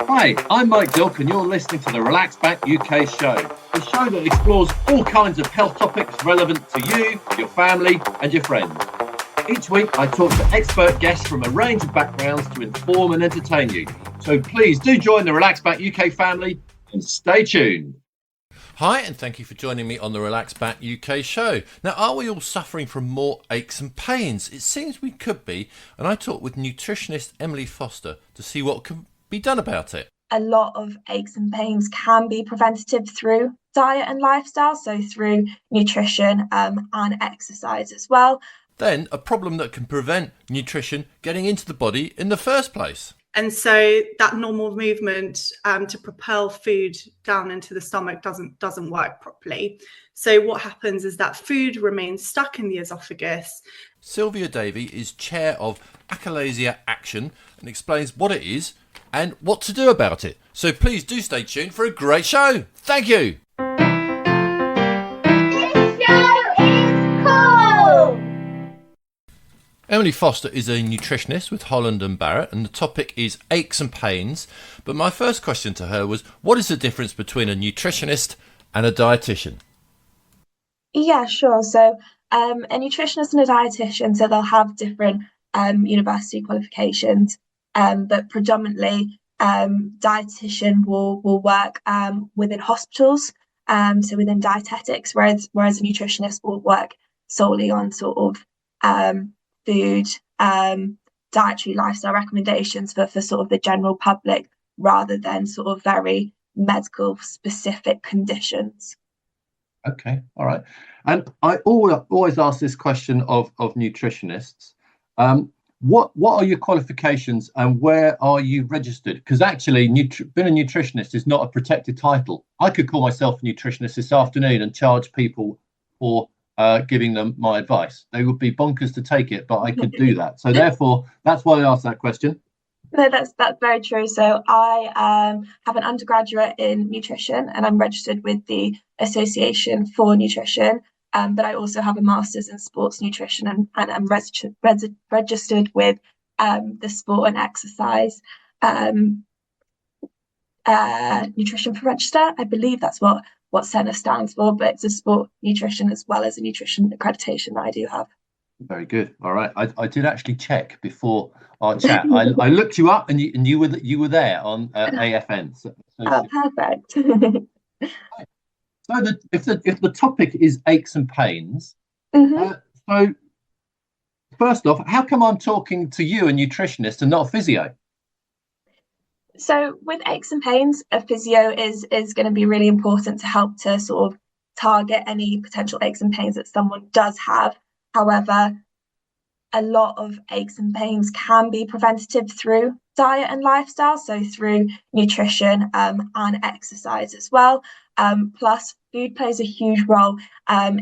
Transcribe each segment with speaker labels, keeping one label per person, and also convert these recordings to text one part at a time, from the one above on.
Speaker 1: Hi, I'm Mike Dilk and you're listening to the Relax Back UK show, the show that explores all kinds of health topics relevant to you, your family and your friends. Each week I talk to expert guests from a range of backgrounds to inform and entertain you. So please do join the Relax Back UK family and stay tuned.
Speaker 2: Hi, and thank you for joining me on the Relax Back UK show. Now, are we all suffering from more aches and pains? It seems we could be, and I talked with nutritionist Emily Foster to see what can be done about it.
Speaker 3: A lot of aches and pains can be preventative through diet and lifestyle, so through nutrition and exercise as well.
Speaker 2: Then, a problem that can prevent nutrition getting into the body in the first place.
Speaker 4: And so that normal movement to propel food down into the stomach doesn't work properly. So what happens is that food remains stuck in the esophagus.
Speaker 2: Sylvia Davey is chair of Achalasia Action and explains what it is and what to do about it. So please do stay tuned for a great show. Thank you. Emily Foster is a nutritionist with Holland and Barrett, and the topic is aches and pains. But my first question to her was, what is the difference between a nutritionist and a dietitian?
Speaker 3: Yeah, sure. So a nutritionist and a dietitian, so they'll have different university qualifications, but predominantly dietitian will work within hospitals, so within dietetics, whereas a nutritionist will work solely on sort of food, dietary lifestyle recommendations for sort of the general public rather than sort of very medical specific conditions.
Speaker 1: Okay, all right. And I always ask this question of nutritionists. What are your qualifications and where are you registered? Because actually, being a nutritionist is not a protected title. I could call myself a nutritionist this afternoon and charge people for giving them my advice. They would be bonkers to take it, but I could do that. So therefore, that's why I asked that question.
Speaker 3: No, that's very true. So I have an undergraduate in nutrition and I'm registered with the Association for Nutrition, but I also have a master's in sports nutrition and I'm registered with the Sport and Exercise Nutrition for Register. I believe that's what SENA stands for, but it's a sport nutrition as well as a nutrition accreditation that I do have.
Speaker 1: Very good. All right. I did actually check before our chat. I looked you up and you were there on AFN. So
Speaker 3: perfect.
Speaker 1: So if the topic is aches and pains, so first off, how come I'm talking to you, a nutritionist, and not a physio?
Speaker 3: So with aches and pains, a physio is going to be really important to help to sort of target any potential aches and pains that someone does have. However, a lot of aches and pains can be preventative through diet and lifestyle, so through nutrition and exercise as well. Plus, food plays a huge role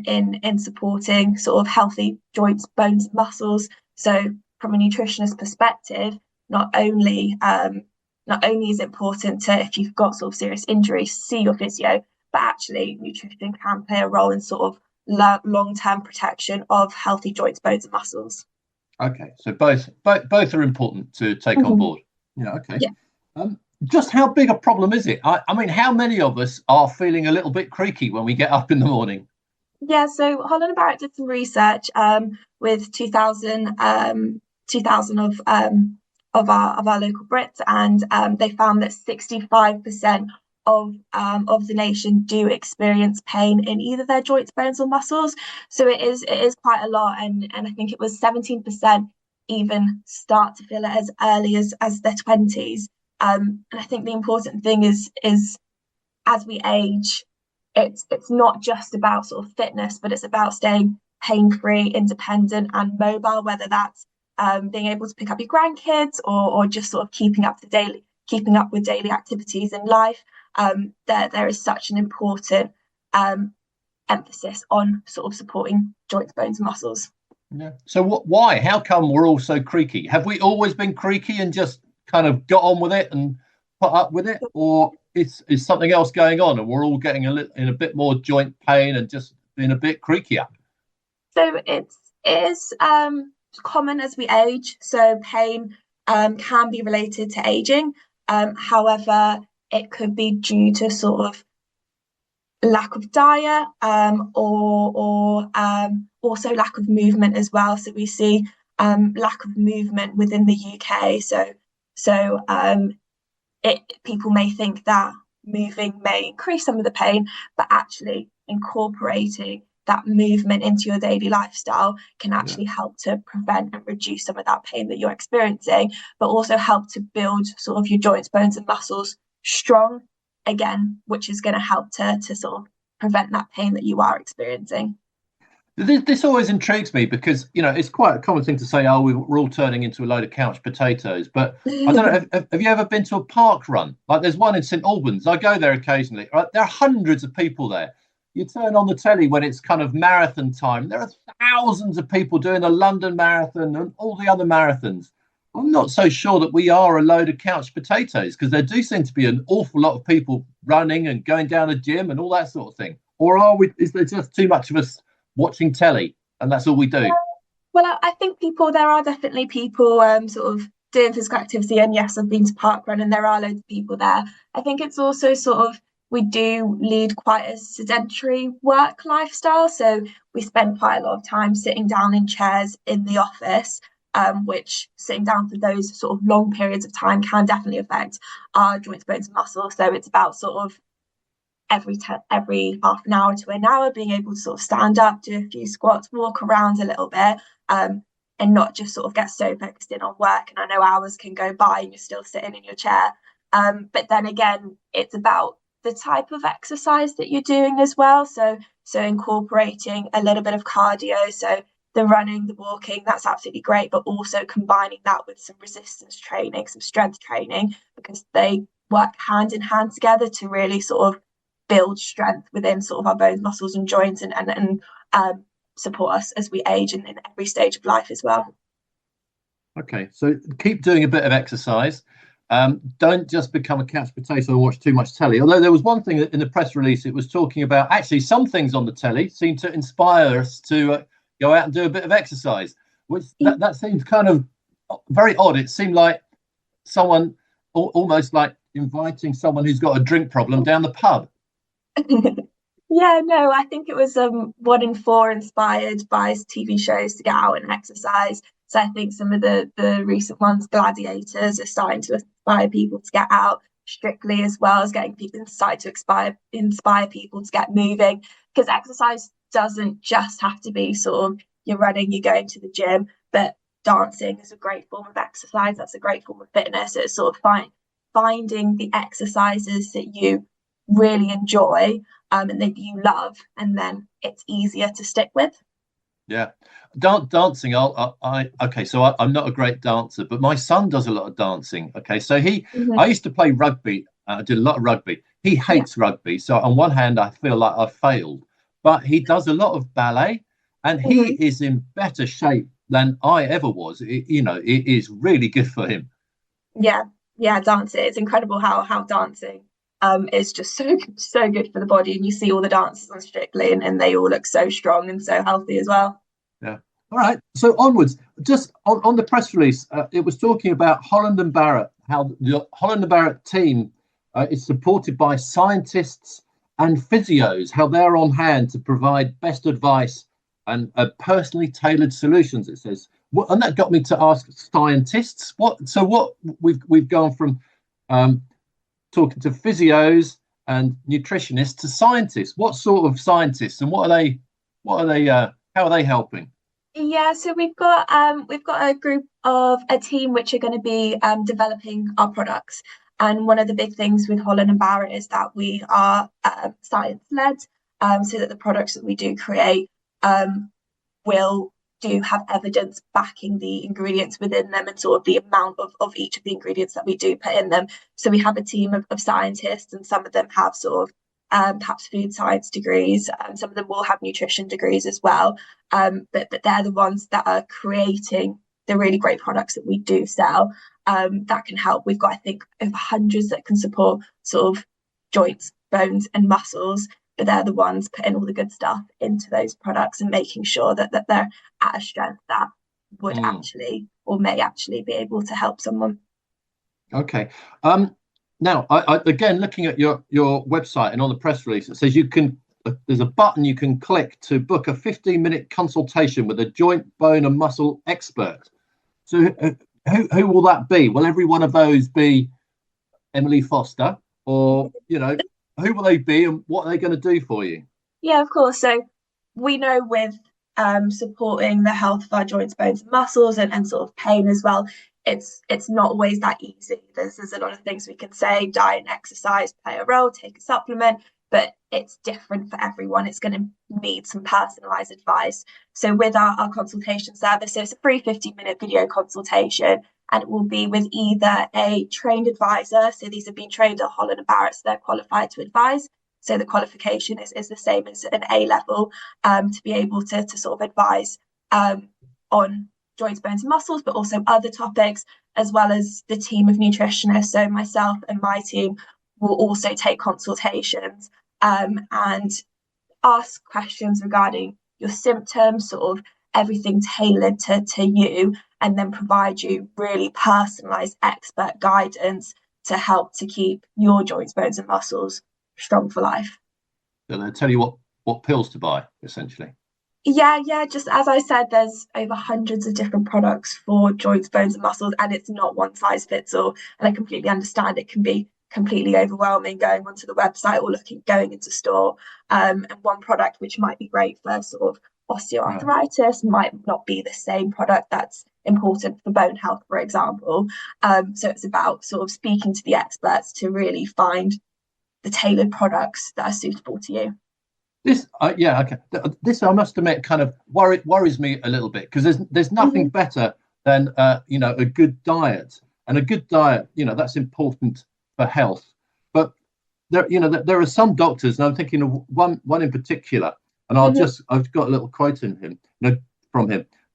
Speaker 3: in supporting sort of healthy joints, bones, muscles. So from a nutritionist perspective, not only is it important to, if you've got sort of serious injuries, see your physio, but actually nutrition can play a role in sort of long-term protection of healthy joints, bones and muscles.
Speaker 1: Okay, so both are important to take on board. Yeah, okay. Yeah. Just how big a problem is it? I mean, how many of us are feeling a little bit creaky when we get up in the morning?
Speaker 3: Yeah, so Holland and Barrett did some research with 2,000 of our local Brits, and they found that 65% of the nation do experience pain in either their joints, bones or muscles. So it is quite a lot, and I think it was 17% even start to feel it as early as their 20s. And I think the important thing is as we age, it's not just about sort of fitness, but it's about staying pain-free, independent and mobile, whether that's being able to pick up your grandkids or just sort of keeping up with daily activities in life. There is such an important emphasis on sort of supporting joints, bones and muscles.
Speaker 1: Yeah. So why? How come we're all so creaky? Have we always been creaky and just kind of got on with it and put up with it, or is something else going on and we're all getting in a bit more joint pain and just being a bit creakier?
Speaker 3: So it is common as we age. So pain can be related to aging, However, it could be due to sort of lack of diet, or also lack of movement as well. So we see lack of movement within the UK. So people may think that moving may increase some of the pain, but actually incorporating that movement into your daily lifestyle can actually help to prevent and reduce some of that pain that you're experiencing, but also help to build sort of your joints, bones, and muscles strong again, which is going to help to sort of prevent that pain that you are experiencing.
Speaker 1: This always intrigues me because, you know, it's quite a common thing to say, oh, we're all turning into a load of couch potatoes. But I don't know, have you ever been to a park run? Like there's one in St Albans. I go there occasionally. Right? There are hundreds of people there. You turn on the telly when it's kind of marathon time. There are thousands of people doing the London Marathon and all the other marathons. I'm not so sure that we are a load of couch potatoes, because there do seem to be an awful lot of people running and going down a gym and all that sort of thing. Or are we? Is there just too much of us watching telly and that's all we do?
Speaker 3: Well, I think there are definitely people sort of doing physical activity, and yes, I've been to park run and there are loads of people there. I think it's also sort of, we do lead quite a sedentary work lifestyle, so we spend quite a lot of time sitting down in chairs in the office, which sitting down for those sort of long periods of time can definitely affect our joints, bones, and muscles. So it's about sort of every half an hour to an hour being able to sort of stand up, do a few squats, walk around a little bit, and not just sort of get so focused in on work. And I know hours can go by and you're still sitting in your chair, but then again, it's about the type of exercise that you're doing as well. So incorporating a little bit of cardio, so the running, the walking, that's absolutely great, but also combining that with some resistance training, some strength training, because they work hand in hand together to really sort of build strength within sort of our bones, muscles, and joints, and support us as we age and in every stage of life as well.
Speaker 1: Okay, so keep doing a bit of exercise. Don't just become a couch potato and watch too much telly. Although there was one thing in the press release, it was talking about actually some things on the telly seem to inspire us to go out and do a bit of exercise, which that seems kind of very odd. It seemed like someone almost like inviting someone who's got a drink problem down the pub.
Speaker 3: Yeah, no, I think it was 1 in 4 inspired by TV shows to get out and exercise. So I think some of the recent ones, Gladiators, are starting to inspire people to get out. Strictly as well as getting people to inspire people to get moving, because exercise doesn't just have to be sort of you're running, you're going to the gym, but dancing is a great form of exercise. That's a great form of fitness. It's sort of finding the exercises that you really enjoy and that you love, and then it's easier to stick with.
Speaker 1: Yeah, dancing. Okay, so I'm not a great dancer, but my son does a lot of dancing. Okay, so I used to play rugby. I did a lot of rugby. He hates rugby, so on one hand, I feel like I failed. But he does a lot of ballet, and he is in better shape than I ever was. It is really good for him.
Speaker 3: Yeah, dancing. It's incredible how dancing is just so good for the body, and you see all the dancers on Strictly, and they all look so strong and so healthy as well.
Speaker 1: Yeah. All right. So onwards, just on the press release, it was talking about Holland and Barrett, how the Holland and Barrett team is supported by scientists and physios, how they're on hand to provide best advice and personally tailored solutions. It says, and that got me to ask scientists what we've gone from talking to physios and nutritionists to scientists. What sort of scientists, and what are they? How are they helping?
Speaker 3: Yeah, so we've got a team which are going to be developing our products. And one of the big things with Holland and Barrett is that we are science led, so that the products that we do create do have evidence backing the ingredients within them, and sort of the amount of each of the ingredients that we do put in them. So we have a team of scientists, and some of them have sort of perhaps food science degrees, some of them will have nutrition degrees as well, but they're the ones that are creating the really great products that we do sell, that can help. We've got, I think, over hundreds that can support sort of joints, bones, and muscles, but they're the ones putting all the good stuff into those products and making sure that they're at a strength that would actually or may actually be able to help someone.
Speaker 1: Okay. Now, again, looking at your website and on the press release, it says there's a button you can click to book a 15-minute consultation with a joint, bone, and muscle expert. So, who will that be? Will every one of those be Emily Foster, or who will they be, and what are they going to do for you?
Speaker 3: Yeah, of course. So we know with supporting the health of our joints, bones, and muscles, and sort of pain as well, it's not always that easy. There's a lot of things we can say: diet and exercise play a role, take a supplement, but it's different for everyone. It's going to need some personalized advice. So with our consultation service, so it's a free 15-minute video consultation, and it will be with either a trained advisor. So these have been trained at Holland and Barrett, so they're qualified to advise. So the qualification is the same as an A level, to be able to sort of advise on joints, bones, and muscles, but also other topics, as well as the team of nutritionists. So myself and my team will also take consultations and ask questions regarding your symptoms, sort of everything tailored to you, and then provide you really personalized expert guidance to help to keep your joints, bones, and muscles strong for life.
Speaker 1: So they'll tell you what pills to buy, essentially.
Speaker 3: Yeah, just as I said, there's over hundreds of different products for joints, bones, and muscles, and it's not one size fits all. And I completely understand it can be completely overwhelming going onto the website or going into store. And one product which might be great for sort of osteoarthritis might not be the same product that's important for bone health, for example. So it's about sort of speaking to the experts to really find the tailored products that are suitable to you.
Speaker 1: This, okay. This, I must admit, kind of worries me a little bit, because there's nothing better than a good diet, and a good diet, that's important for health. But there are some doctors, and I'm thinking of one in particular, and I've got a little quote from him.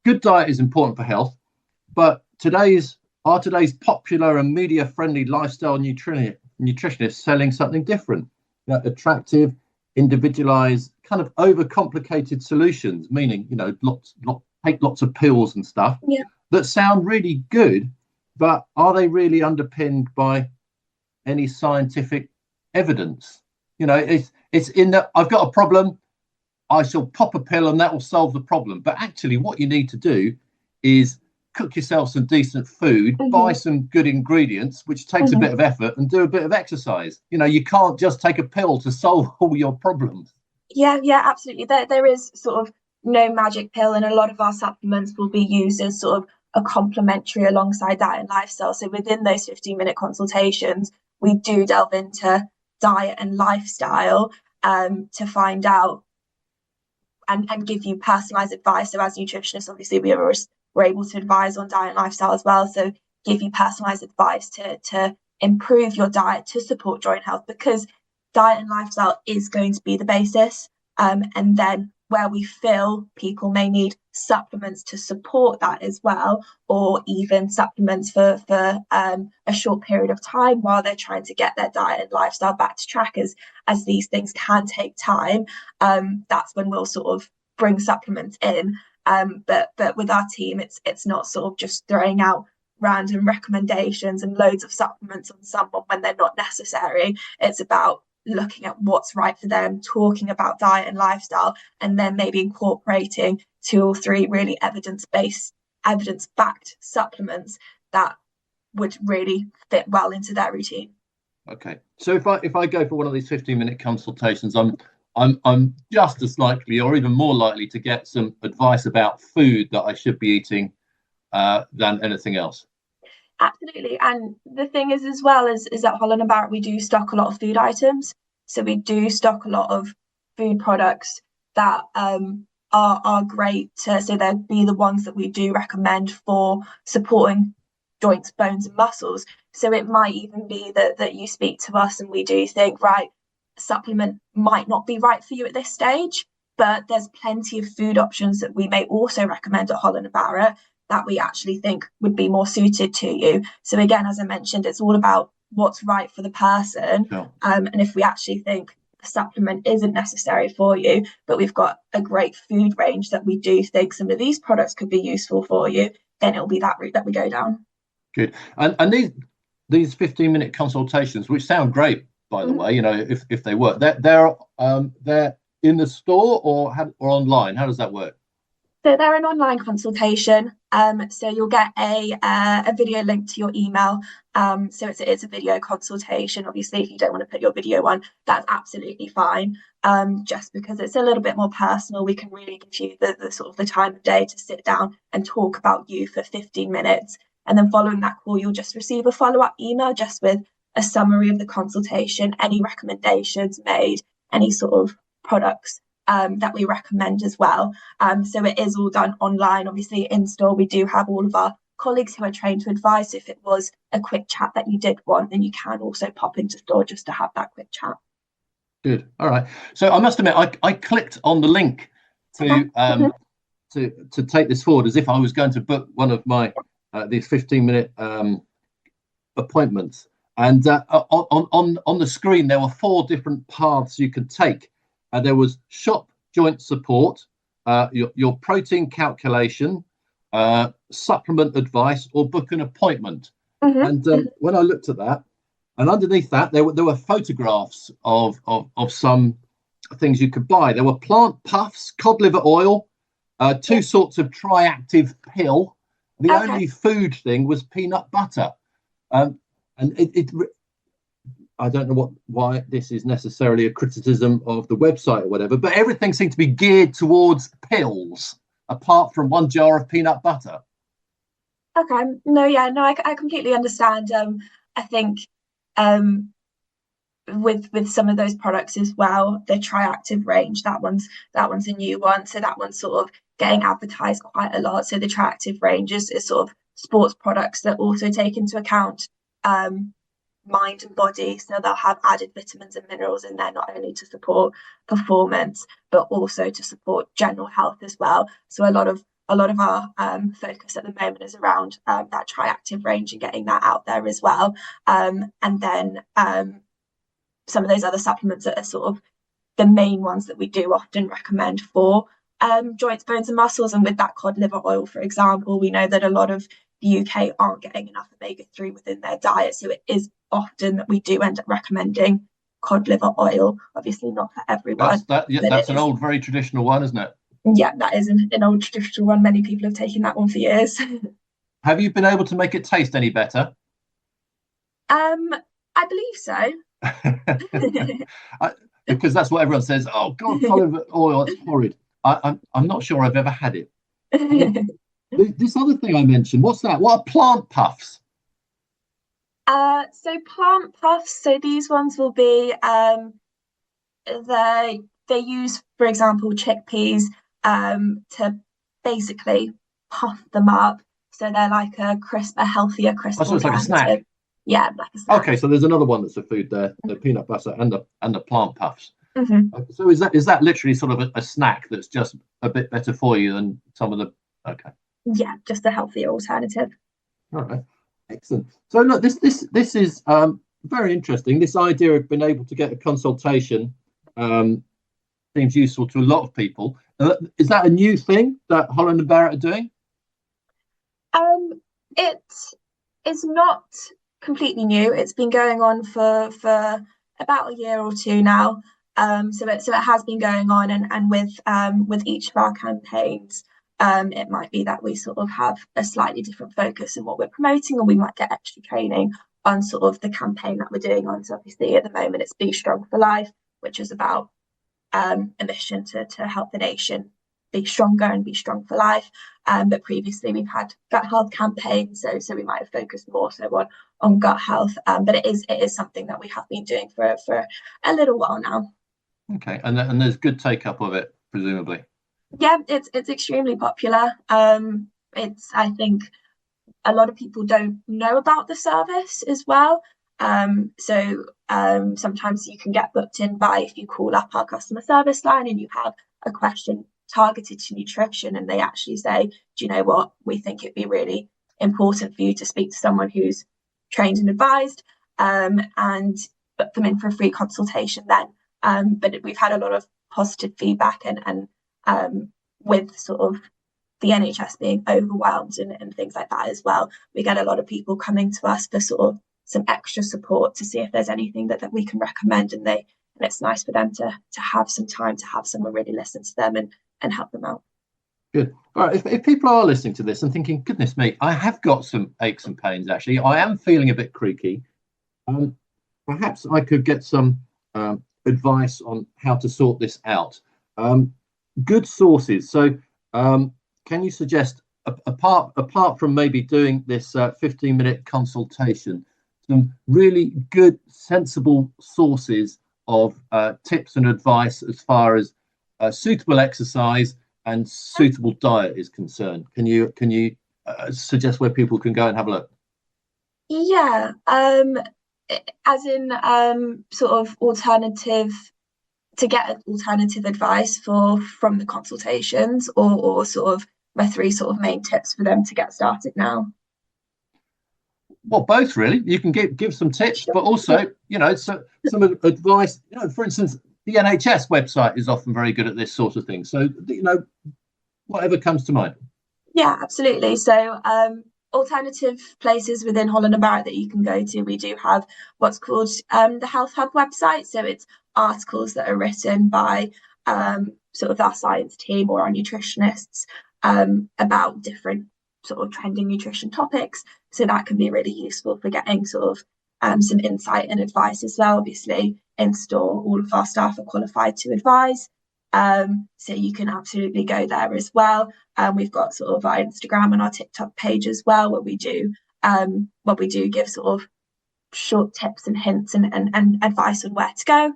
Speaker 1: Good diet is important for health, but today's popular and media-friendly lifestyle nutritionists selling something different, attractive, individualized, kind of overcomplicated solutions, meaning take lots of pills and stuff that sound really good, but are they really underpinned by any scientific evidence? It's in that I've got a problem, I shall pop a pill and that will solve the problem. But actually what you need to do is cook yourself some decent food, buy some good ingredients, which takes a bit of effort, and do a bit of exercise. You can't just take a pill to solve all your problems.
Speaker 3: Yeah, absolutely. There is sort of no magic pill, and a lot of our supplements will be used as sort of a complementary alongside diet and lifestyle. So within those 15-minute consultations, we do delve into diet and lifestyle to find out and give you personalized advice. So as nutritionists, obviously we're able to advise on diet and lifestyle as well. So give you personalized advice to improve your diet to support joint health, because diet and lifestyle is going to be the basis. And then where we feel people may need supplements to support that as well, or even supplements for a short period of time while they're trying to get their diet and lifestyle back to track, as these things can take time, that's when we'll sort of bring supplements in. But with our team, it's not sort of just throwing out random recommendations and loads of supplements on someone when they're not necessary. It's about looking at what's right for them, talking about diet and lifestyle, and then maybe incorporating 2 or 3 really evidence-backed supplements that would really fit well into their routine.
Speaker 1: Okay, so if I go for one of these 15-minute consultations, I'm just as likely, or even more likely, to get some advice about food that I should be eating than anything else.
Speaker 3: Absolutely. And the thing is, as well, is at Holland and Barrett, we do stock a lot of food items. So we do stock a lot of food products that are great. So they'd be the ones that we do recommend for supporting joints, bones, and muscles. So it might even be that you speak to us and we do think, right, supplement might not be right for you at this stage, but there's plenty of food options that we may also recommend at Holland and Barrett that we actually think would be more suited to you. So again, as I mentioned, it's all about what's right for the person.
Speaker 1: Sure.
Speaker 3: And if we actually think a supplement isn't necessary for you, but we've got a great food range that we do think some of these products could be useful for you, then it'll be that route that we go down.
Speaker 1: Good. And these 15-minute consultations, which sound great, by the way, if they work, they're in the store or online. How does that work?
Speaker 3: So they're an online consultation. So you'll get a video link to your email. So it's a video consultation. Obviously, if you don't want to put your video on, that's absolutely fine. Just because it's a little bit more personal, we can really give you the sort of the time of day to sit down and talk about you for 15 minutes. And then following that call, you'll just receive a follow-up email just with a summary of the consultation, any recommendations made, any sort of products that we recommend as well. So it is all done online. Obviously, in store, we do have all of our colleagues who are trained to advise. If it was a quick chat that you did want, then you can also pop into store just to have that quick chat.
Speaker 1: Good. All right. So I must admit, I clicked on the link to take this forward as if I was going to book one of my these 15-minute appointments. And on the screen, there were 4 different paths you could take. There was shop joint support, your protein calculation, supplement advice, or book an appointment. And when I looked at that, and underneath that, there were photographs of some things you could buy. There were plant puffs, cod liver oil, 2 sorts of triactive pill. The only food thing was peanut butter. And I don't know why this is necessarily a criticism of the website or whatever, but everything seemed to be geared towards pills, apart from 1 jar of peanut butter.
Speaker 3: Okay. I completely understand. I think with some of those products as well, the Triactive range, that one's a new one. So that one's sort of getting advertised quite a lot. So the Triactive range is sort of sports products that also take into account mind and body, so they'll have added vitamins and minerals in there, not only to support performance but also to support general health as well. So a lot of our focus at the moment is around that Triactive range and getting that out there as well, and then some of those other supplements that are sort of the main ones that we do often recommend for joints, bones and muscles. And with that cod liver oil, for example, we know that a lot of the UK aren't getting enough omega-3 within their diet, so it is often that we do end up recommending cod liver oil. Obviously not for everyone.
Speaker 1: That's an old, very traditional one, isn't it?
Speaker 3: Yeah, that is an old traditional one. Many people have taken that one for years.
Speaker 1: Have you been able to make it taste any better?
Speaker 3: I believe so.
Speaker 1: Because that's what everyone says. Oh God, cod liver oil, it's horrid. I'm not sure I've ever had it. This other thing I mentioned, what's that? What are plant puffs?
Speaker 3: So plant puffs, so these ones will be they use, for example, chickpeas to basically puff them up, so they're like a healthier crisp.
Speaker 1: So it's like a snack.
Speaker 3: Yeah, like a snack.
Speaker 1: Okay, so there's another one that's a food there, the peanut butter and the plant puffs. So is that literally sort of a snack that's just a bit better for you than some of the? Okay.
Speaker 3: Yeah, just a healthier alternative.
Speaker 1: All right, excellent. So look, this is very interesting. This idea of being able to get a consultation seems useful to a lot of people. Is that a new thing that Holland and Barrett are doing?
Speaker 3: It is not completely new. It's been going on for about a year or 2 now. So it has been going on, and with each of our campaigns, it might be that we sort of have a slightly different focus in what we're promoting, or we might get extra training on sort of the campaign that we're doing on. So obviously at the moment it's Be Strong for Life, which is about a mission to help the nation be stronger and be strong for life. But previously we've had gut health campaigns, so we might have focused more so on gut health. But it is something that we have been doing for a little while now.
Speaker 1: Okay, and there's good take up of it, presumably.
Speaker 3: Yeah, it's extremely popular. I think a lot of people don't know about the service as well. So sometimes you can get booked in by, if you call up our customer service line and you have a question targeted to nutrition, and they actually say, do you know what, we think it'd be really important for you to speak to someone who's trained and advised, and book them in for a free consultation then. But we've had a lot of positive feedback, and with sort of the NHS being overwhelmed and things like that as well, we get a lot of people coming to us for sort of some extra support to see if there's anything that we can recommend, and it's nice for them to have some time to have someone really listen to them and help them out.
Speaker 1: Good. All right. If people are listening to this and thinking, goodness me, I have got some aches and pains, actually, I am feeling a bit creaky, perhaps I could get some advice on how to sort this out. Good sources. So can you suggest, apart from maybe doing this 15-minute consultation, some really good, sensible sources of tips and advice as far as suitable exercise and suitable diet is concerned? Can you suggest where people can go and have a look?
Speaker 3: Yeah, as in sort of alternative, to get alternative advice from the consultations, or sort of my 3 sort of main tips for them to get started now?
Speaker 1: Well, both really. You can give some tips, but also, some advice. For instance, the NHS website is often very good at this sort of thing. So, whatever comes to mind.
Speaker 3: Yeah, absolutely. So, alternative places within Holland and Barrett that you can go to. We do have what's called the Health Hub website. So it's articles that are written by sort of our science team or our nutritionists about different sort of trending nutrition topics. So that can be really useful for getting sort of some insight and advice as well. Obviously, in store, all of our staff are qualified to advise. So you can absolutely go there as well. We've got sort of our Instagram and our TikTok page as well, where we do give sort of short tips and hints and advice on where to go.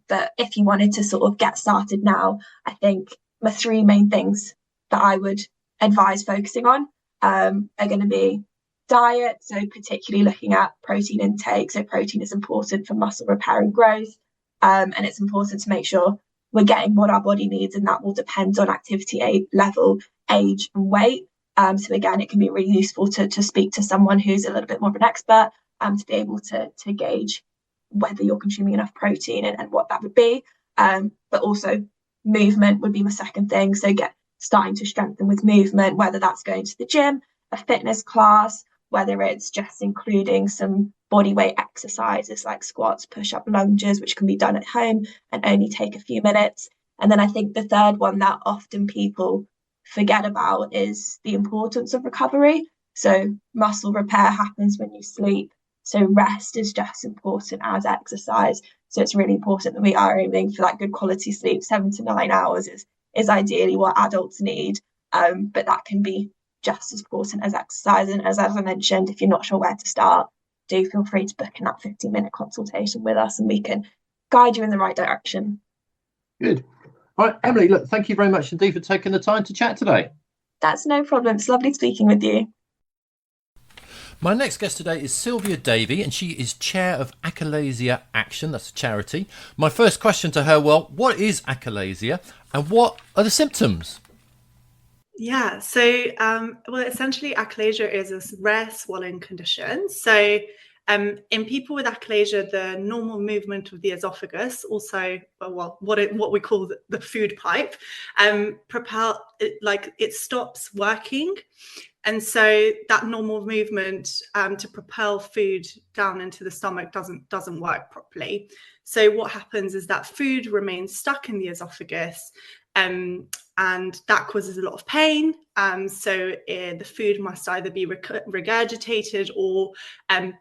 Speaker 3: But if you wanted to sort of get started now, I think my 3 main things that I would advise focusing on are going to be diet, so particularly looking at protein intake. So protein is important for muscle repair and growth, and it's important to make sure we're getting what our body needs, and that will depend on activity level, age and weight. So again, it can be really useful to speak to someone who's a little bit more of an expert, to be able to gauge whether you're consuming enough protein and what that would be. But also movement would be my second thing. So starting to strengthen with movement, whether that's going to the gym, a fitness class, whether it's just including some body weight exercises like squats, push-up, lunges, which can be done at home and only take a few minutes. And then I think the third one that often people forget about is the importance of recovery. So muscle repair happens when you sleep. So rest is just as important as exercise. So it's really important that we are aiming for that good quality sleep. 7 to 9 hours is ideally what adults need. But that can be just as important as exercise. And as I mentioned, if you're not sure where to start, do feel free to book in that 15-minute consultation with us, and we can guide you in the right direction.
Speaker 1: Good. All right, Emily, look, thank you very much indeed for taking the time to chat today.
Speaker 3: That's no problem. It's lovely speaking with you.
Speaker 2: My next guest today is Sylvia Davey, and she is chair of Achalasia Action. That's a charity. My first question to her, well, what is achalasia and what are the symptoms?
Speaker 4: Yeah, so essentially achalasia is a rare swallowing condition. So in people with achalasia, the normal movement of the esophagus, also what we call the food pipe, it stops working. And so that normal movement to propel food down into the stomach doesn't work properly. So what happens is that food remains stuck in the esophagus, and that causes a lot of pain. So the food must either be regurgitated or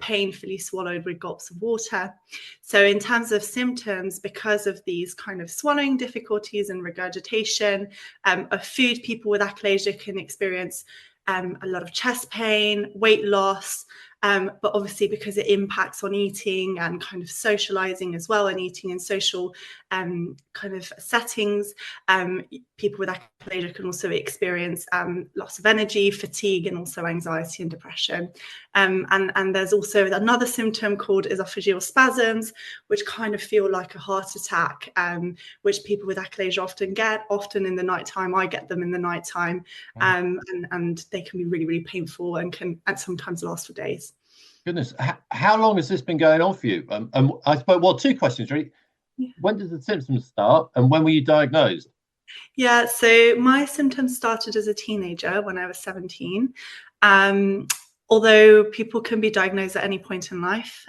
Speaker 4: painfully swallowed with gulps of water. So in terms of symptoms, because of these kind of swallowing difficulties and regurgitation of food, people with achalasia can experience a lot of chest pain, weight loss, but obviously because it impacts on eating and kind of socializing as well, and eating in social kind of settings, people with achalasia can also experience loss of energy, fatigue, and also anxiety and depression. And there's also another symptom called esophageal spasms, which kind of feel like a heart attack, which people with achalasia often in the nighttime. I get them in the nighttime, and they can be really, really painful and can sometimes last for days.
Speaker 1: Goodness, how long has this been going on for you? I suppose, well, 2 questions, really. Yeah. When did the symptoms start, and when were you diagnosed?
Speaker 4: Yeah, so my symptoms started as a teenager when I was 17. although people can be diagnosed at any point in life,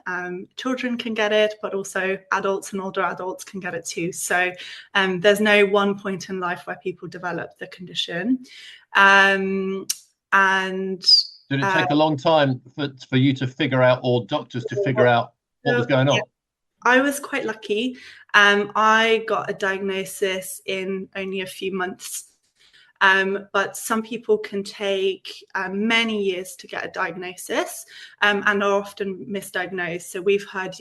Speaker 4: children can get it, but also adults and older adults can get it too. So there's no one point in life where people develop the condition. And
Speaker 1: did it take a long time for you to figure out, or doctors to figure out what was going on?
Speaker 4: Yeah, I was quite lucky. I got a diagnosis in only a few months. But some people can take many years to get a diagnosis and are often misdiagnosed. So we've heard,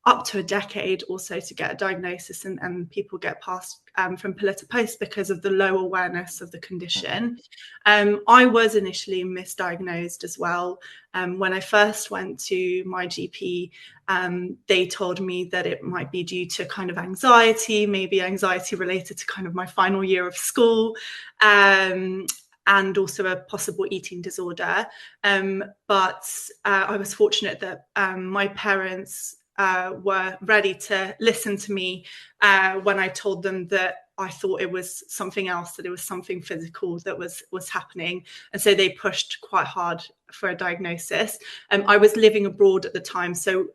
Speaker 4: up to a decade also to get a diagnosis, and people get passed from pillar to post because of the low awareness of the condition. I was initially misdiagnosed as well. When I first went to my GP, they told me that it might be due to kind of anxiety, maybe anxiety related to kind of my final year of school, and also a possible eating disorder. But I was fortunate that my parents were ready to listen to me when I told them that I thought it was something else, that it was something physical that was happening. And so they pushed quite hard for a diagnosis. I was living abroad at the time, so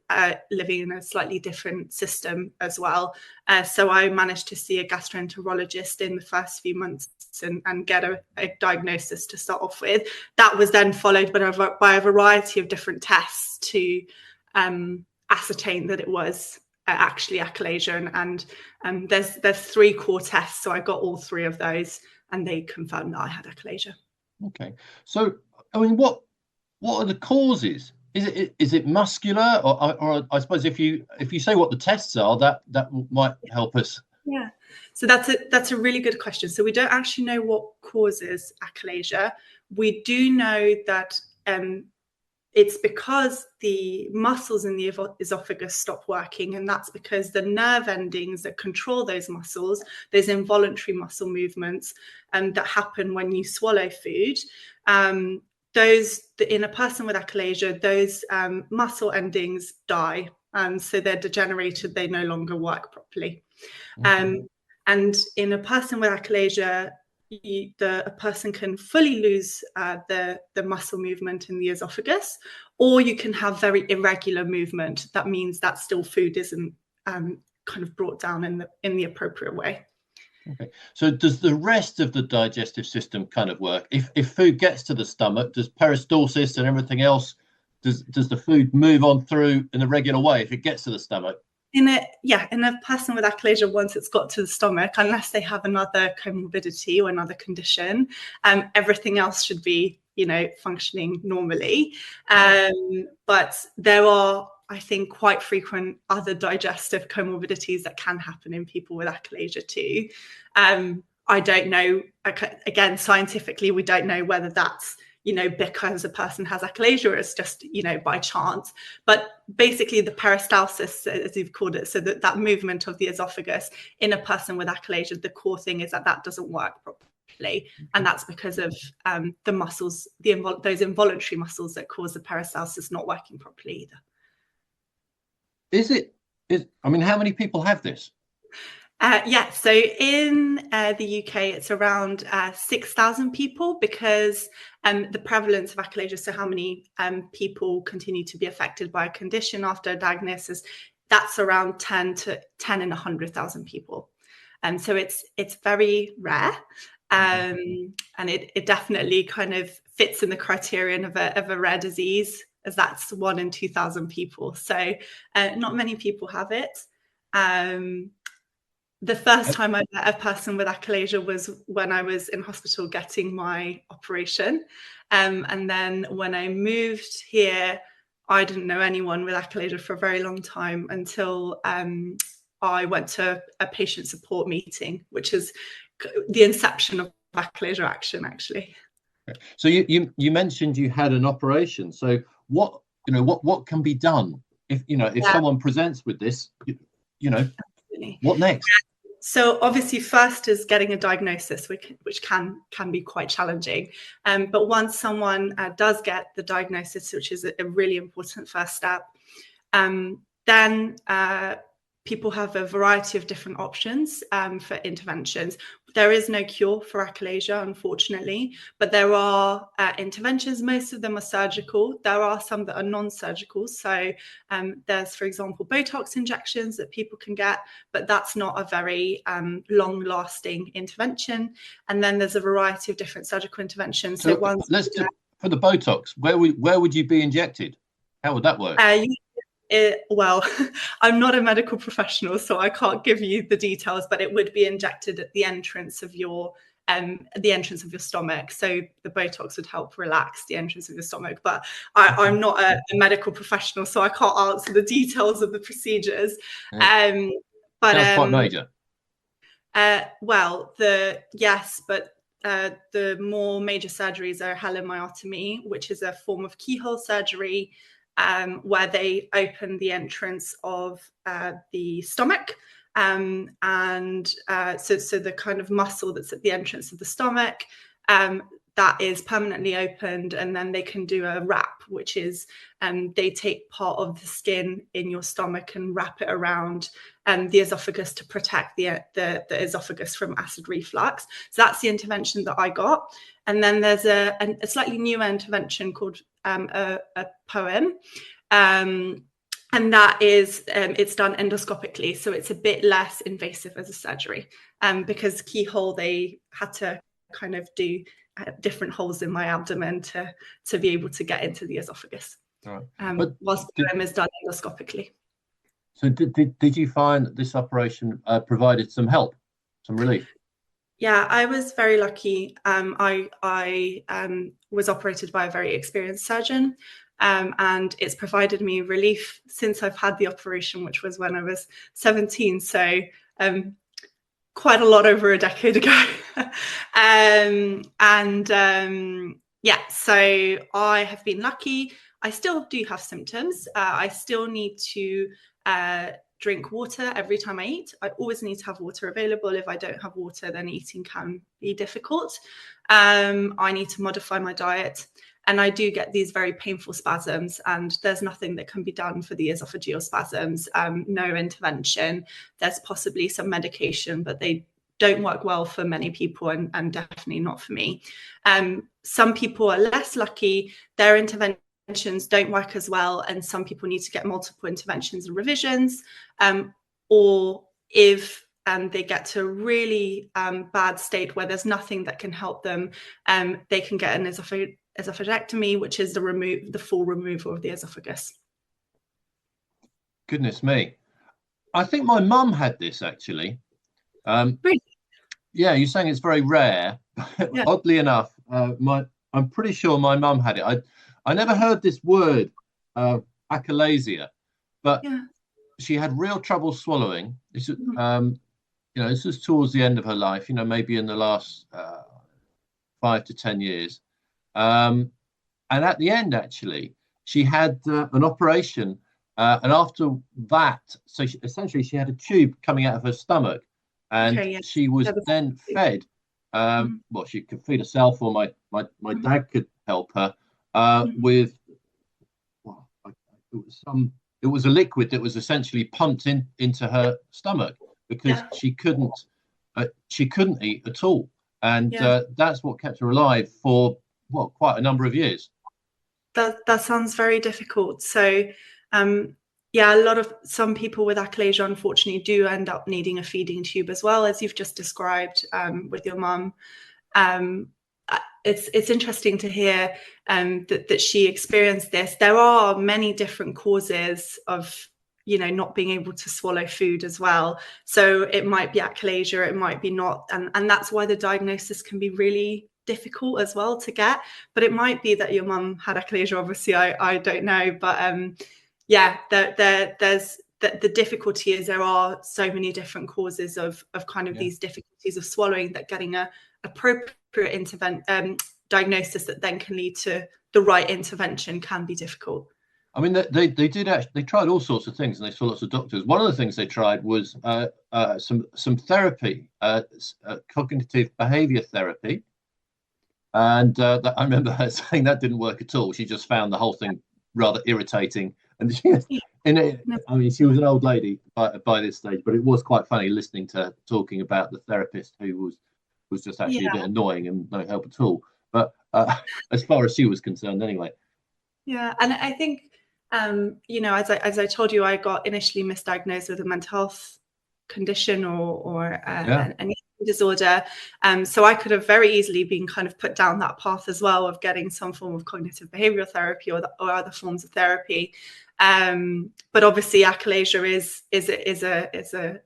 Speaker 4: living in a slightly different system as well. So I managed to see a gastroenterologist in the first few months and get a diagnosis to start off with. That was then followed by a variety of different tests to ascertain that it was actually achalasia, and there's 3 core tests, so I got all 3 of those, and they confirmed that I had achalasia.
Speaker 1: Okay, so I mean, what are the causes? Is it muscular, or I suppose if you say what the tests are, that might help us.
Speaker 4: Yeah, so that's a really good question. So we don't actually know what causes achalasia. We do know that it's because the muscles in the esophagus stop working, and that's because the nerve endings that control those muscles, those involuntary muscle movements that happen when you swallow food, in a person with achalasia, those muscle endings die, so they're degenerated, they no longer work properly. Okay. And in a person with achalasia, a person can fully lose the muscle movement in the esophagus, or you can have very irregular movement. That means that still food isn't kind of brought down in the appropriate way.
Speaker 1: Okay, so does the rest of the digestive system kind of work? If food gets to the stomach, does peristalsis and everything else, does the food move on through in a regular way if it gets to the stomach?
Speaker 4: In a person with achalasia, once it's got to the stomach, unless they have another comorbidity or another condition, everything else should be, functioning normally. But there are, I think, quite frequent other digestive comorbidities that can happen in people with achalasia too. I don't know, again, scientifically, we don't know whether that's because a person has achalasia, or it's just, by chance. But basically the peristalsis, as you've called it, so that movement of the esophagus in a person with achalasia, the core thing is that doesn't work properly. And that's because of the muscles, those involuntary muscles that cause the peristalsis not working properly either.
Speaker 1: I mean, how many people have this?
Speaker 4: So in the UK, it's around 6,000 people, because the prevalence of achalasia, so how many people continue to be affected by a condition after a diagnosis, that's around 10 in 100,000 people. And so it's very rare, and it definitely kind of fits in the criterion of a rare disease, as that's 1 in 2,000 people. So not many people have it. The first time I met a person with achalasia was when I was in hospital getting my operation. And then when I moved here, I didn't know anyone with achalasia for a very long time, until I went to a patient support meeting, which is the inception of Achalasia Action, actually.
Speaker 1: So you mentioned you had an operation. So what can be done if someone presents with this, what next?
Speaker 4: So obviously first is getting a diagnosis, which can be quite challenging. But once someone does get the diagnosis, which is a really important first step, then people have a variety of different options for interventions. There is no cure for achalasia, unfortunately, but there are interventions. Most of them are surgical. There are some that are non-surgical. So there's, for example, Botox injections that people can get, but that's not a very long-lasting intervention. And then there's a variety of different surgical interventions. So
Speaker 1: for the Botox, where would you be injected? How would that work?
Speaker 4: Well, I'm not a medical professional, so I can't give you the details, but it would be injected at the entrance of your stomach. So the Botox would help relax the entrance of your stomach. But I'm not a medical professional, so I can't answer the details of the procedures.
Speaker 1: Yeah.
Speaker 4: But
Speaker 1: sounds quite major.
Speaker 4: Well, the more major surgeries are halomyotomy, which is a form of keyhole surgery, where they open the entrance of the stomach. So the kind of muscle that's at the entrance of the stomach, that is permanently opened, and then they can do a wrap, which is they take part of the skin in your stomach and wrap it around the esophagus to protect the esophagus from acid reflux. So that's the intervention that I got. And then there's a slightly newer intervention called a POEM. And that is, it's done endoscopically. So it's a bit less invasive as a surgery because keyhole, they had to kind of do different holes in my abdomen to be able to get into the esophagus.
Speaker 1: Right.
Speaker 4: Whilst POEM is done endoscopically.
Speaker 1: So did you find this operation provided some help, some relief?
Speaker 4: Yeah, I was very lucky. I was operated by a very experienced surgeon, and it's provided me relief since I've had the operation, which was when I was 17. So quite a lot over a decade ago. So I have been lucky. I still do have symptoms. I still need to drink water every time I eat. I always need to have water available. If I don't have water, then eating can be difficult. I need to modify my diet. And I do get these very painful spasms, and there's nothing that can be done for the esophageal spasms, no intervention. There's possibly some medication, but they don't work well for many people, and definitely not for me. Some people are less lucky. Their interventions don't work as well, and some people need to get multiple interventions and revisions, or if they get to a really bad state where there's nothing that can help them, they can get an esophagectomy, which is the full removal of the esophagus.
Speaker 1: Goodness me. I think my mum had this actually.
Speaker 4: Really?
Speaker 1: Yeah, you're saying it's very rare. Yeah. Oddly enough, I'm pretty sure my mum had it. I never heard this word, achalasia, but yeah. She had real trouble swallowing. This is towards the end of her life, maybe in the last 5 to 10 years. And at the end, actually, she had an operation. And after that, so essentially she had a tube coming out of her stomach. And she was then fed. Well, she could feed herself, or my dad could help her with. Well, it was a liquid that was essentially pumped into her stomach because she couldn't eat at all, and that's what kept her alive for quite a number of years.
Speaker 4: That sounds very difficult. So. Some people with achalasia unfortunately do end up needing a feeding tube as well, as you've just described with your mum. It's interesting to hear that she experienced this. There are many different causes of not being able to swallow food as well. So it might be achalasia, it might be not, and that's why the diagnosis can be really difficult as well to get. But it might be that your mum had achalasia. Obviously, I don't know, but there's the difficulty is there are so many different causes of kind of these difficulties of swallowing, that getting a appropriate diagnosis that then can lead to the right intervention can be difficult.
Speaker 1: I mean, they tried all sorts of things, and they saw lots of doctors. One of the things they tried was some therapy, cognitive behavior therapy, and I remember her saying that didn't work at all. She just found the whole thing rather irritating. And I mean, she was an old lady by this stage, but it was quite funny listening to her talking about the therapist who was just actually a bit annoying and no help at all. But as far as she was concerned, anyway.
Speaker 4: Yeah, and I think as I told you, I got initially misdiagnosed with a mental health condition or an eating disorder. So I could have very easily been kind of put down that path as well of getting some form of cognitive behavioral therapy or other forms of therapy. But obviously, achalasia is a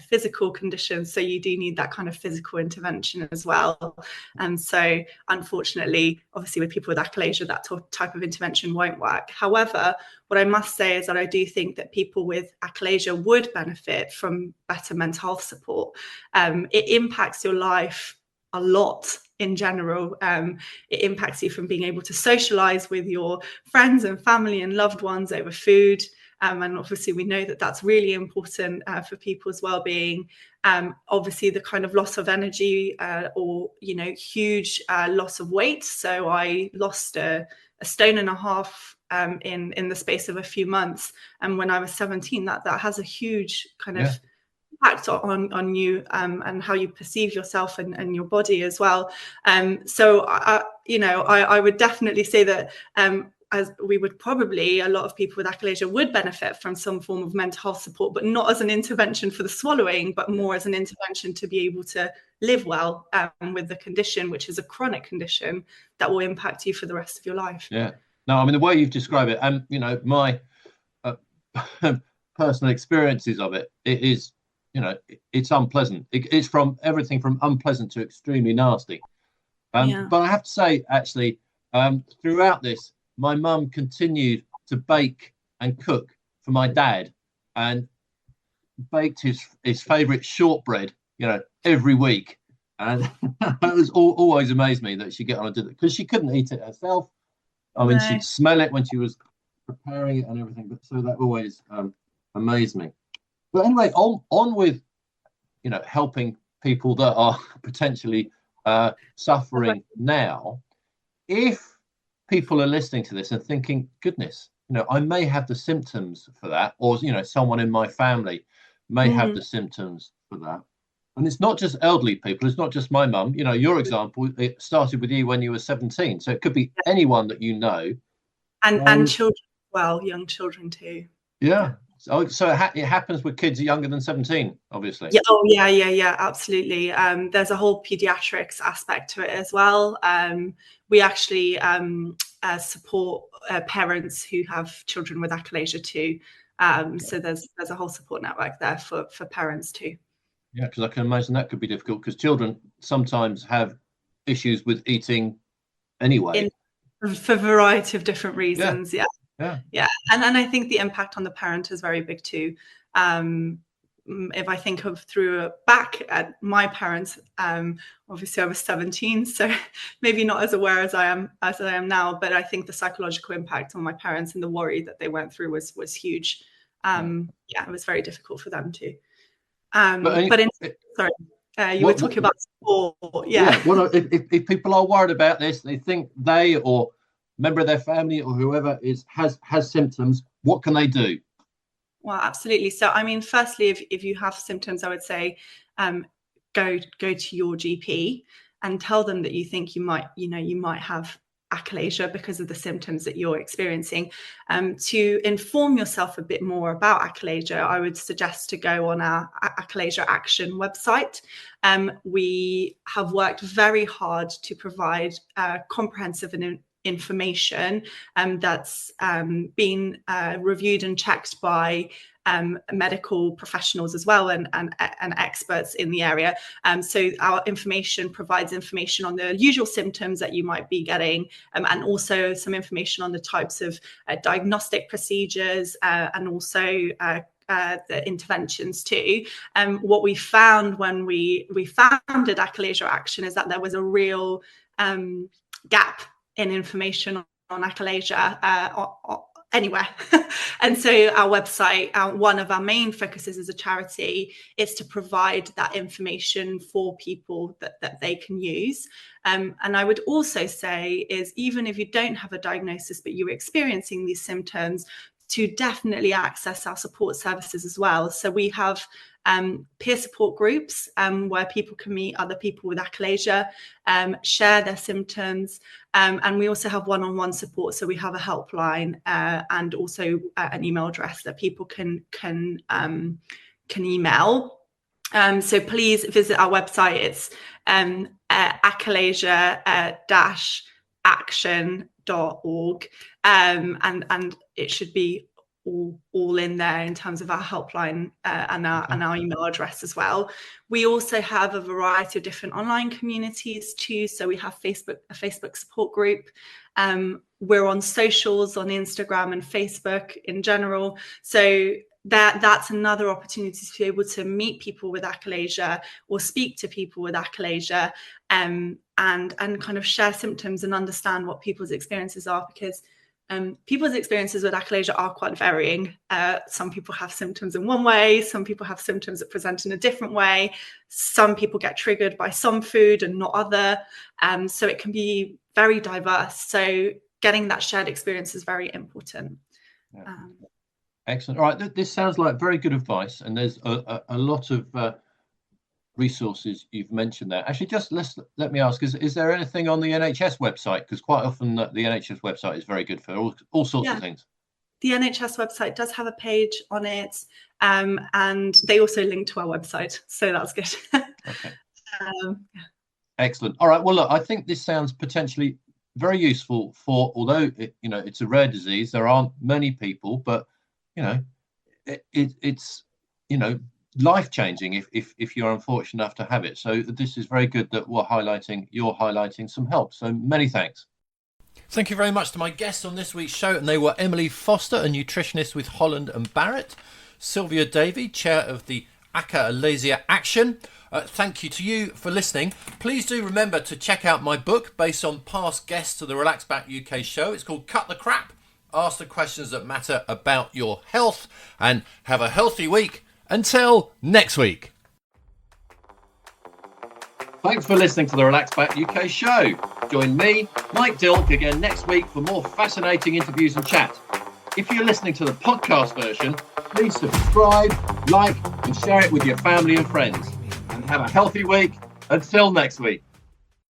Speaker 4: physical condition, so you do need that kind of physical intervention as well. And so unfortunately, obviously with people with achalasia, that type of intervention won't work. However, what I must say is that I do think that people with achalasia would benefit from better mental health support. It impacts your life a lot in general. It impacts you from being able to socialize with your friends and family and loved ones over food. And obviously we know that that's really important for people's well-being. Obviously the kind of loss of energy or huge loss of weight. So I lost a 1.5 stone in the space of a few months, and when I was 17, that has a huge kind of impact on you and how you perceive yourself and your body as well. So I would definitely say that as we would probably, a lot of people with achalasia would benefit from some form of mental health support, but not as an intervention for the swallowing, but more as an intervention to be able to live well with the condition, which is a chronic condition that will impact you for the rest of your life.
Speaker 1: Yeah. No, I mean, the way you've described it, and my personal experiences of it, it is, it's unpleasant. It's from everything from unpleasant to extremely nasty. But I have to say, actually, throughout this, my mum continued to bake and cook for my dad, and baked his favourite shortbread, every week. And it was always amazed me that she'd get on and do that, because she couldn't eat it herself. I mean, she'd smell it when she was preparing it and everything. But so that always amazed me. But anyway, on with helping people that are potentially suffering now. If people are listening to this and thinking, goodness, I may have the symptoms for that, or someone in my family may have the symptoms for that. And it's not just elderly people, it's not just my mum. Your example, it started with you when you were 17, so it could be anyone that you know.
Speaker 4: And children as well, young children too.
Speaker 1: Yeah. So it happens with kids younger than 17, obviously.
Speaker 4: Yeah. Oh, yeah, absolutely. There's a whole pediatrics aspect to it as well. We actually support parents who have children with achalasia too. So there's a whole support network there for parents too.
Speaker 1: Yeah, because I can imagine that could be difficult, because children sometimes have issues with eating anyway.
Speaker 4: For a variety of different reasons. Yeah. And I think the impact on the parent is very big too. If I think of back at my parents, obviously I was 17, so maybe not as aware as I am now, but I think the psychological impact on my parents and the worry that they went through was huge. It was very difficult for them too. You were talking about support. Yeah.
Speaker 1: Well, if people are worried about this, they think they or member of their family or whoever has symptoms, what can they do?
Speaker 4: Well, absolutely. So, I mean, firstly, if you have symptoms, I would say go to your GP and tell them that you think you might have achalasia because of the symptoms that you're experiencing. To inform yourself a bit more about achalasia, I would suggest to go on our Achalasia Action website. We have worked very hard to provide comprehensive information that's been reviewed and checked by medical professionals as well and experts in the area. So our information provides information on the usual symptoms that you might be getting, and also some information on the types of diagnostic procedures and also the interventions too. What we found when we founded Achalasia Action is that there was a real gap in information on achalasia anywhere. And so our website, one of our main focuses as a charity is to provide that information for people that they can use. And I would also say is, even if you don't have a diagnosis, but you're experiencing these symptoms, to definitely access our support services as well. So we have peer support groups where people can meet other people with achalasia, share their symptoms, and we also have one-on-one support. So we have a helpline and also an email address that people can email. So please visit our website. It's achalasia-action.org, and it should be all in there in terms of our helpline and our email address as well. We also have a variety of different online communities too. So we have a Facebook support group. We're on socials on Instagram and Facebook in general. So that's another opportunity to be able to meet people with achalasia or speak to people with achalasia, and kind of share symptoms and understand what people's experiences are, because people's experiences with achalasia are quite varying. Some people have symptoms in one way, some people have symptoms that present in a different way. Some people get triggered by some food and not other. So it can be very diverse. So getting that shared experience is very important.
Speaker 1: Yeah. Excellent. All right, this sounds like very good advice, and there's a lot of resources you've mentioned there. Actually, just let me ask, is there anything on the NHS website? Because quite often the NHS website is very good for all sorts of things.
Speaker 4: The NHS website does have a page on it, and they also link to our website, so that's good.
Speaker 1: Okay. Excellent. All right. Well, look, I think this sounds potentially very useful for, although it's a rare disease, there aren't many people, but it's life-changing if you're unfortunate enough to have it. So this is very good that you're highlighting some help. So many thanks.
Speaker 2: Thank you very much to my guests on this week's show, and they were Emily Foster, a nutritionist with Holland and Barrett, Sylvia Davey, chair of the Achalasia Action. Thank you to you for listening. Please do remember to check out my book based on past guests of the Relax Back UK show. It's called Cut the Crap. Ask the questions that matter about your health, and have a healthy week. Until next week.
Speaker 1: Thanks for listening to the Relax Back UK show. Join me, Mike Dilk, again next week for more fascinating interviews and chat. If you're listening to the podcast version, please subscribe, like, and share it with your family and friends. And have a healthy week. Until next week.